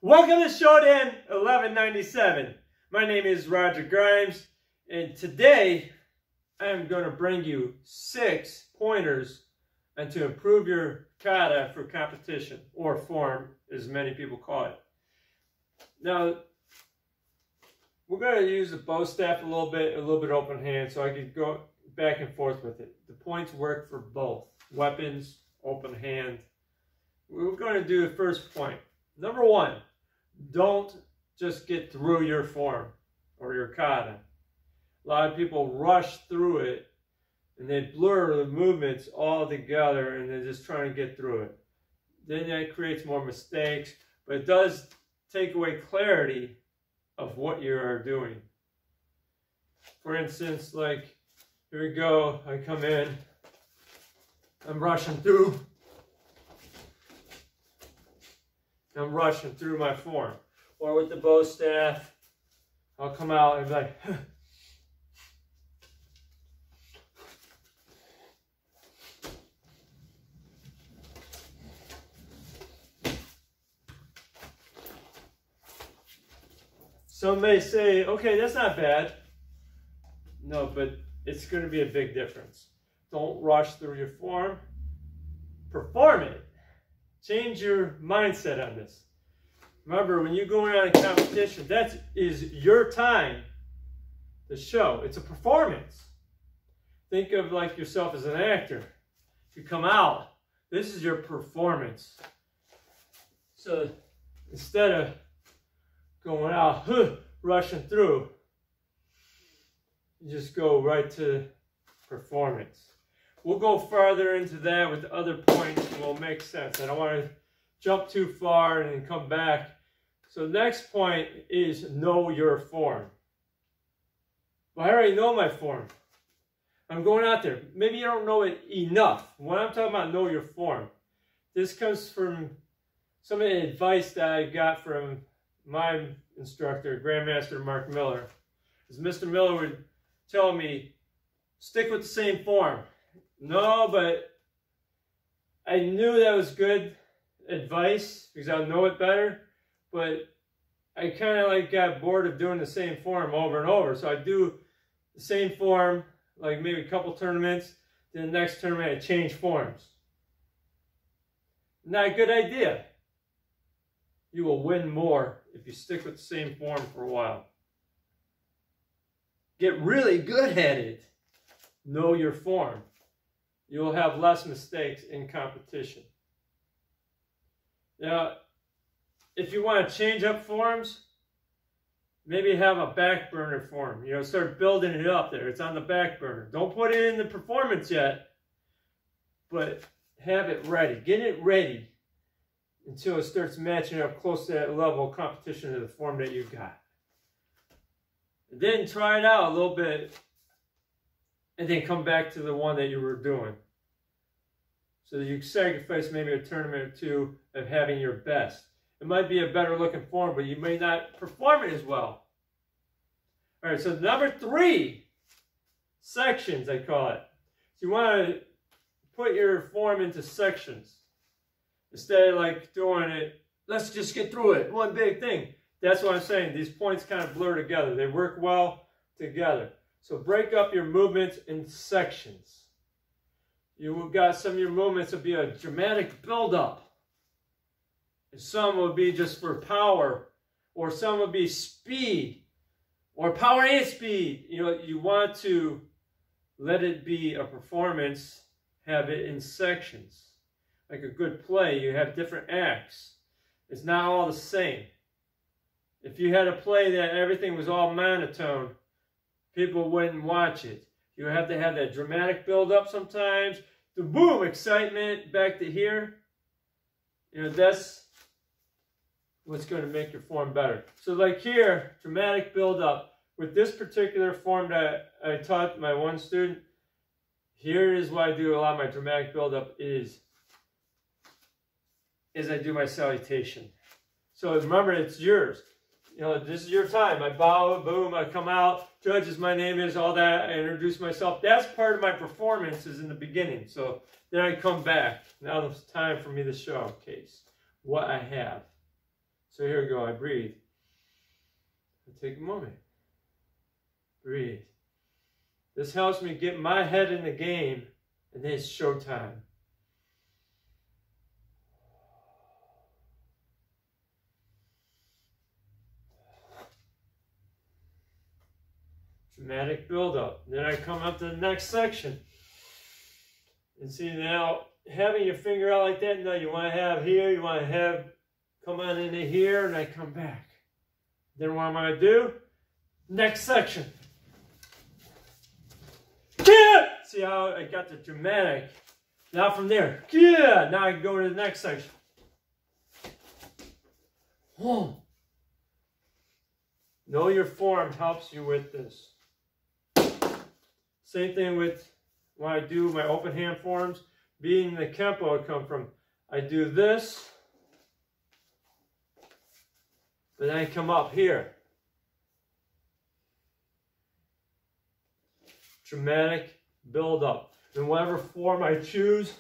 Welcome to Showdown 1197. My name is Roger Grimes, and today I am going to bring you 6 pointers on to improve your kata for competition, or form, as many people call it. Now, we're going to use the bow staff a little bit open hand, so I can go back and forth with it. The points work for both weapons, open hand. We're going to do the first point. Number 1. Don't just get through your form or your kata. A lot of people rush through it and they blur the movements all together and they're just trying to get through it. Then that creates more mistakes, but it does take away clarity of what you are doing. For instance, like, here we go, I come in, I'm rushing through. I'm rushing through my form. Or with the bow staff, I'll come out and be like, huh. Some may say, okay, that's not bad. No, but it's going to be a big difference. Don't rush through your form. Perform it. Change your mindset on this. Remember, when you're going on a competition, that is your time to show. It's a performance. Think of like yourself as an actor. You come out, this is your performance. So instead of going out, rushing through, you just go right to performance. We'll go farther into that with the other points and will make sense. I don't want to jump too far and then come back. So the next point is know your form. Well, I already know my form. I'm going out there. Maybe you don't know it enough. When I'm talking about know your form, this comes from some of the advice that I got from my instructor, Grandmaster Mark Miller. As Mr. Miller would tell me, stick with the same form. No, but I knew that was good advice because I know it better, but I kind of like got bored of doing the same form over and over. So I do the same form, like maybe a couple tournaments, then the next tournament I change forms. Not a good idea. You will win more if you stick with the same form for a while. Get really good at it. Know your form. You will have less mistakes in competition. Now, if you want to change up forms, maybe have a back burner form. You know, start building it up there. It's on the back burner. Don't put it in the performance yet, but have it ready. Get it ready until it starts matching up close to that level of competition to the form that you've got. And then try it out a little bit and then come back to the one that you were doing. So that you sacrifice maybe a tournament or two of having your best. It might be a better looking form, but you may not perform it as well. All right, so number 3, sections, I call it. So you want to put your form into sections. Instead of like doing it, let's just get through it, one big thing. That's what I'm saying. These points kind of blur together. They work well together. So break up your movements in sections. You've got some of your movements will be a dramatic build-up. And some will be just for power. Or some will be speed. Or power and speed. You know, you want to let it be a performance. Have it in sections. Like a good play, you have different acts. It's not all the same. If you had a play that everything was all monotone, people wouldn't watch it. You have to have that dramatic build-up sometimes. The boom, excitement, back to here. You know, that's what's going to make your form better. So like here, dramatic build-up. With this particular form that I taught my one student, here is why I do a lot of my dramatic build-up is I do my salutation. So remember, it's yours. You know, this is your time. I bow, boom, I come out, judges, my name is, all that, I introduce myself. That's part of my performance is in the beginning. So then I come back. Now it's time for me to showcase what I have. So here we go, I breathe. I take a moment. Breathe. This helps me get my head in the game, and then it's showtime. Dramatic buildup. Then I come up to the next section. And see now, having your finger out like that, now you want to have here, you want to have, come on into here, and I come back. Then what am I going to do? Next section. Yeah! See how I got the dramatic. Now from there, yeah! Now I can go to the next section. Oh. Know your form helps you with this. Same thing with when I do my open hand forms. Being the Kempo I come from, I do this, but then I come up here. Dramatic build up. And whatever form I choose,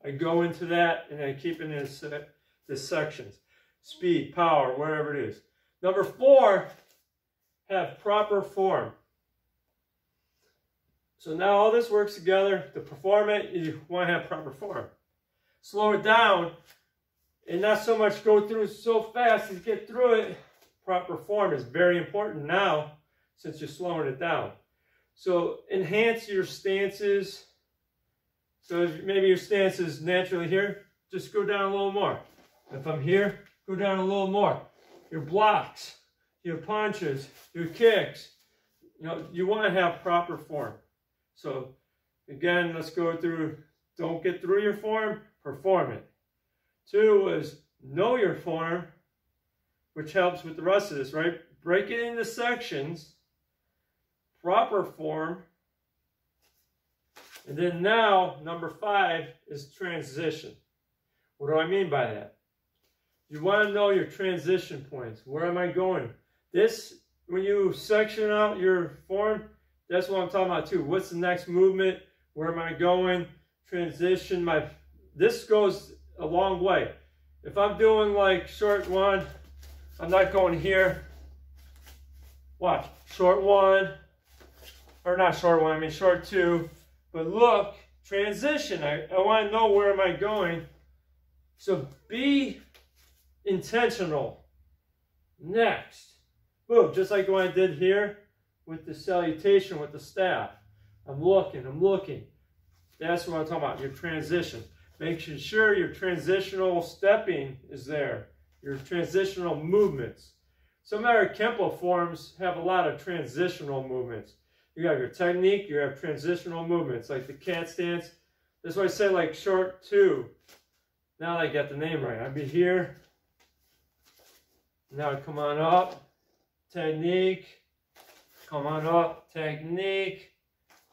I go into that and I keep it in the sections. Speed, power, wherever it is. Number 4, have proper form. So now all this works together. To perform it, you want to have proper form. Slow it down and not so much go through so fast to get through it. Proper form is very important now since you're slowing it down. So enhance your stances. So if maybe your stance is naturally here, just go down a little more. If I'm here, go down a little more. Your blocks, your punches, your kicks, you want to have proper form. So again, let's go through, don't get through your form, perform it. 2 is know your form, which helps with the rest of this, right? Break it into sections, proper form. And then now, number 5 is transition. What do I mean by that? You want to know your transition points. Where am I going? This, when you section out your form, that's what I'm talking about too. What's the next movement? Where am I going? Transition. This goes a long way. If I'm doing like short 1, I'm not going here. Watch. Short 1. Or not short 1, I mean short 2. But look, transition. I want to know where am I going. So be intentional. Next. Boom. Just like what I did here with the salutation with the staff. I'm looking. That's what I'm talking about, your transition. Making sure your transitional stepping is there. Your transitional movements. Some of our Kempo forms have a lot of transitional movements. You have your technique, you have transitional movements, like the cat stance. That's why I say like short 2. Now I got the name right. I'd be here. Now I come on up. Technique. Come on up. Technique.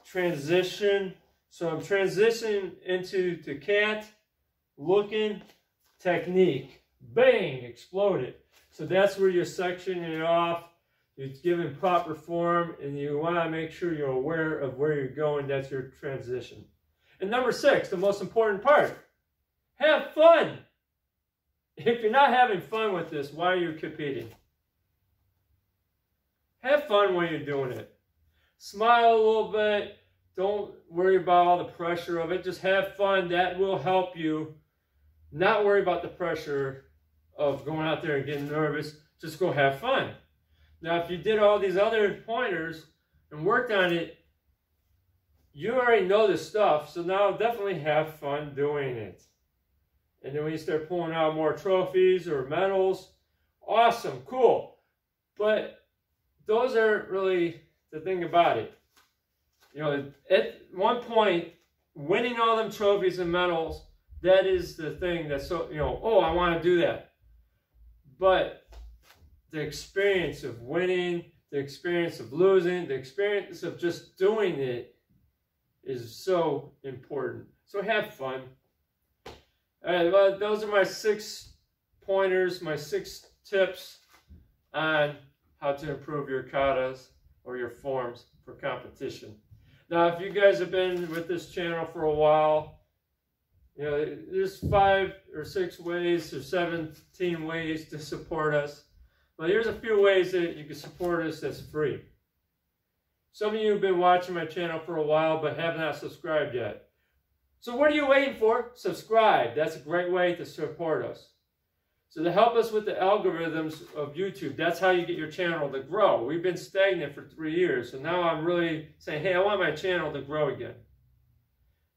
Transition. So I'm transitioning into the cat. Looking. Technique. Bang! Exploded. So that's where you're sectioning it off. You're giving proper form, and you want to make sure you're aware of where you're going. That's your transition. And number 6, the most important part. Have fun. If you're not having fun with this, why are you competing? Have fun when you're doing it. Smile a little bit. Don't worry about all the pressure of it. Just have fun. That will help you not worry about the pressure of going out there and getting nervous. Just go have fun. Now, if you did all these other pointers and worked on it, you already know this stuff. So now definitely have fun doing it. And then when you start pulling out more trophies or medals, awesome, cool. But those aren't really the thing about it. At one point, winning all them trophies and medals, that is the thing that's so, oh, I want to do that. But the experience of winning, the experience of losing, the experience of just doing it is so important. So have fun. All right, well, those are my 6 pointers, my 6 tips on how to improve your katas or your forms for competition. Now, if you guys have been with this channel for a while, You know, there's 5 or 6 ways or 17 ways to support us. Well, here's a few ways that you can support us that's free. Some of you have been watching my channel for a while but have not subscribed yet. So what are you waiting for? Subscribe. That's a great way to support us. So to help us with the algorithms of YouTube, that's how you get your channel to grow. We've been stagnant for 3 years, so now I'm really saying, hey, I want my channel to grow again.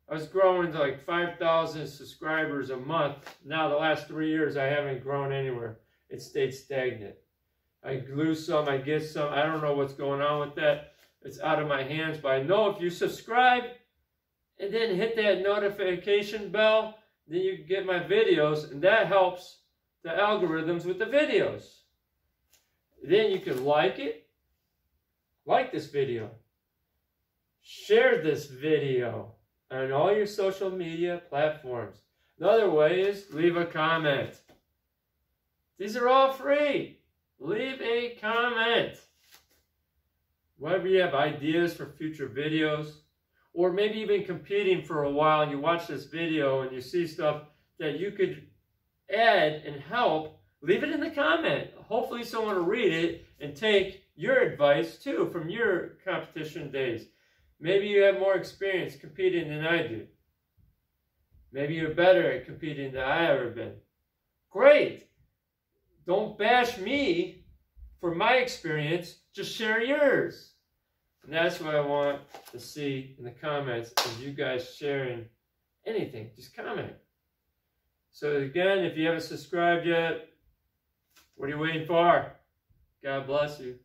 I was growing to like 5,000 subscribers a month. Now the last 3 years, I haven't grown anywhere. It stayed stagnant. I lose some, I get some. I don't know what's going on with that. It's out of my hands, but I know if you subscribe and then hit that notification bell, then you can get my videos, and that helps the algorithms with the videos. Then you can like it, like this video, share this video on all your social media platforms. Another way is leave a comment. These are all free. Leave a comment. Whether you have ideas for future videos, or maybe you've been competing for a while and you watch this video and you see stuff that you could add and help, leave it in the comment. Hopefully someone will read it and take your advice too from your competition days. Maybe you have more experience competing than I do. Maybe you're better at competing than I ever been. Great! Don't bash me for my experience, just share yours. And that's what I want to see in the comments, is you guys sharing anything. Just comment. So again, if you haven't subscribed yet, what are you waiting for? God bless you.